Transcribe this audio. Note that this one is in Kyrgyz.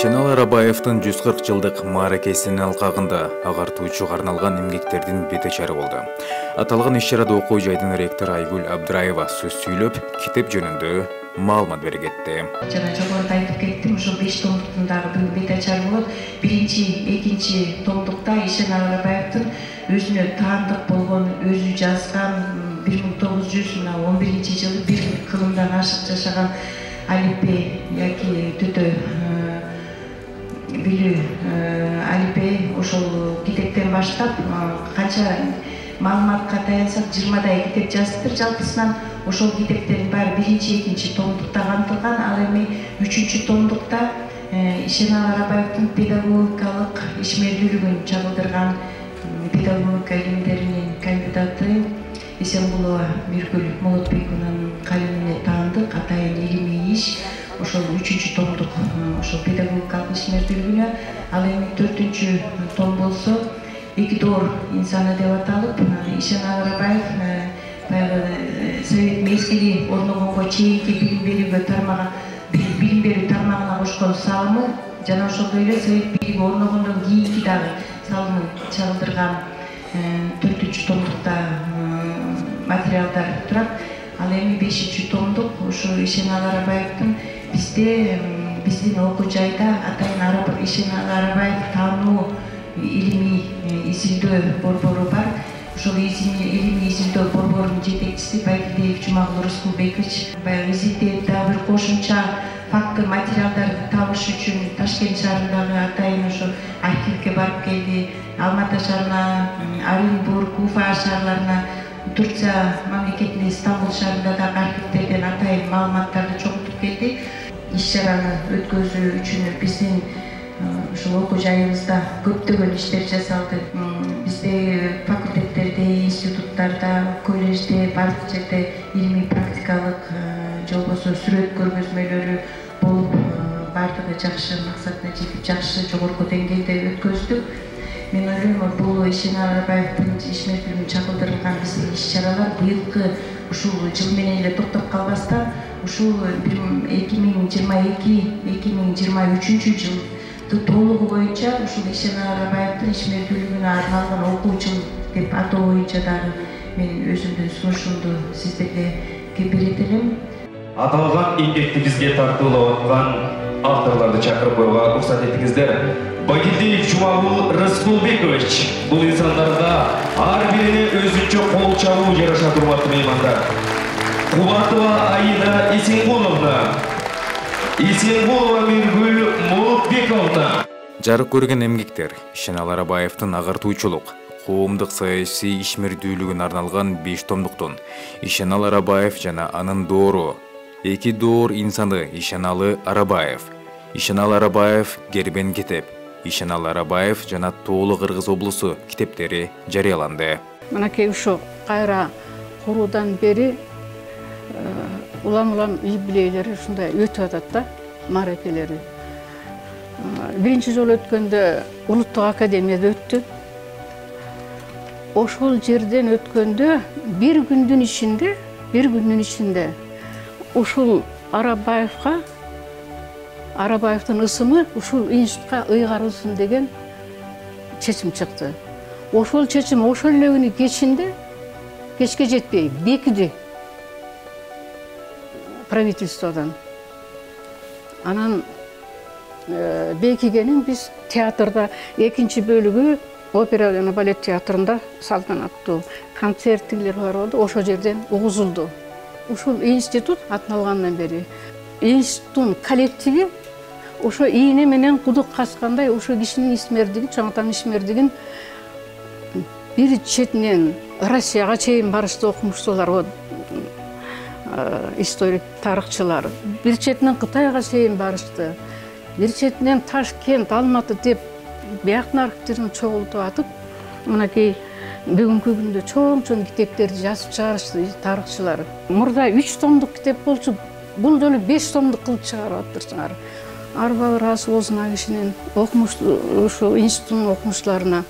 Ишенал Арабаевдин 140 жылдык мааракесинин алкагында агартуучуга арналган эмгектердин бетечары болду. Аталган иш-чарада окуу жайдын ректору Айгүл Абдраева сөз сүйлөп, китеп жөнүндө маалымат бере кетти. Жана жогоруда айтып кеттим, ошо 5 томдуктун дагы бетечары болот. Биринчи, экинчи томдукта Ишенал Арабаевдин өзүнө таандык болгон, өзү жазган 1911 жылы бир кылымдан ашык жашаган алипе яки төтө билүү алипе ошол китептен баштап канча маалыматка таянсак 20дай китеп жазыптыр. Жалпысынан ошол китептердин баары биринчи, экинчи томдукта камтылган. Ал эми 3-чү томдукта Ишенал Арабаевдин педагогикалык ишмердүүлүгүн чагылдырган педагогика илимдеринин кандидаты Эсенбулова Миргүл Молотбековнун калемине таандык атайын илимий иш. Ошол 3-чү томдук ошол педагогикалык ишмердүүлүгүнө. Ал эми 4-чү том болсо эки доор инсаны деп аталып, Ишенал Арабаев баягы совет мезгили орногонго чейинки билим берүү тармагына кошкон салымы жана ошондой эле совет билими орногондон кийинки дагы салымын чагылдырган 4-чү томдукта материалдар турат. Ал эми 5-чү томдук ошо Ишенал Арабаевдин биздин окуу жайда атайын Ишенал Арабаев таануу илимий изилдөө борбору бар. Ошол илимий изилдөө борборунун жетекчиси Байкидеев Жумагул Рыскулбекович баягы изилдеп дагы бир кошумча факты материалдарды табыш үчүн Ташкент шаарындагы атайын ошо архивге барып келди. Алматы шаарына, Оренбург, Уфа шаарларына, Турция мамлекетинин Стамбул шаарында дагы архивтерден атайын маалыматтарды чогултуп келди. Иш-чараны өткөзүү үчүн биздин ошол окуу жайыбызда көптөгөн иштер жасалды. Бизде факультеттерде, институттарда, колледжде, бардык жерде илимий практикалык же болбосо сүрөт көргөзмөлөрү болуп, бардыгы жакшы максатына жетип, жакшы жогорку деңгээлде өткөздүк. Мен ойлойм, бул Ишенал Арабаевдин ишмердүүлүгүн чагылдырылган биздин иш-чаралар быйылкы ушул жыл менен эле токтоп калбастан, ушул 2022-2023 жыл толугу боюнча ушул Ишенал Арабаевдин ишмердүүлүгүнө арналган окуу жыл деп атоо боюнча дагы мен өзүмдүн сунушумду сиздерге берет элем. Аталган эмгекти бизге тартуулап аткан авторлорду чакырып коюуга уруксат этиңиздер. Байкидеев Жумагул Рыскулбекович, бул инсандарга ар бирине өзүнчө кол чабуу жараша турмактуу меймандар. Кубатова Аида Эсенбулова Миргүл Молотбековна. Жарык көргөн эмгектер Ишенал Арабаевдин агартуучулук, коомдук саясий ишмердүүлүгүн арналган 5 томдуктун Ишенал Арабаев жана анын доору, эки доор инсаны Ишеналы Арабаев, Ишенал Арабаев Гербен китеп, Ишенал Арабаев жана Тоолу Кыргыз облусу китептери жарыяланды. Мынакей ушу кайра куруудан бери улам юбилейлери ушундай өтүп атат да, мааракелери. Биринчи жолу өткөндө Улуттук академияда өттү. Ошол жерден өткөндө бир күндүн ичинде ушул Арабаевдин ысымы ушул институтка ыйгарылсын деген чечим чыкты. Ошол чечим ошол эле күнү кечке жетпей бекиди правительстводон. Анан бекигенин биз театрда экинчи бөлүгү опера жана балет театрында салтанаттуу концерттер бар болду. Ошол жерден угузулду. Ушул институт атналгандан бери институттун коллективи ошо ийне менен кудук каскандай ошо кишинин ишмердигин, чоңотан ишмердигин бир четинен Россияга чейин барышты окумуштуулар, историк тарыхчылар. Бир четинен Кытайга чейин барышты. Бир четинен Ташкент, Алматы деп бияктын архивтерин чогултуп атып, мынакей бүгүнкү күндө чоң китептерди жазып чыгарышты тарыхчылар. Мурда 3 томдук китеп болчу, бул жолу 5 томдук кылып чыгарып атыптырсыңар. Арба ырасы болсун кишинин ошо институттун окумуштууларына.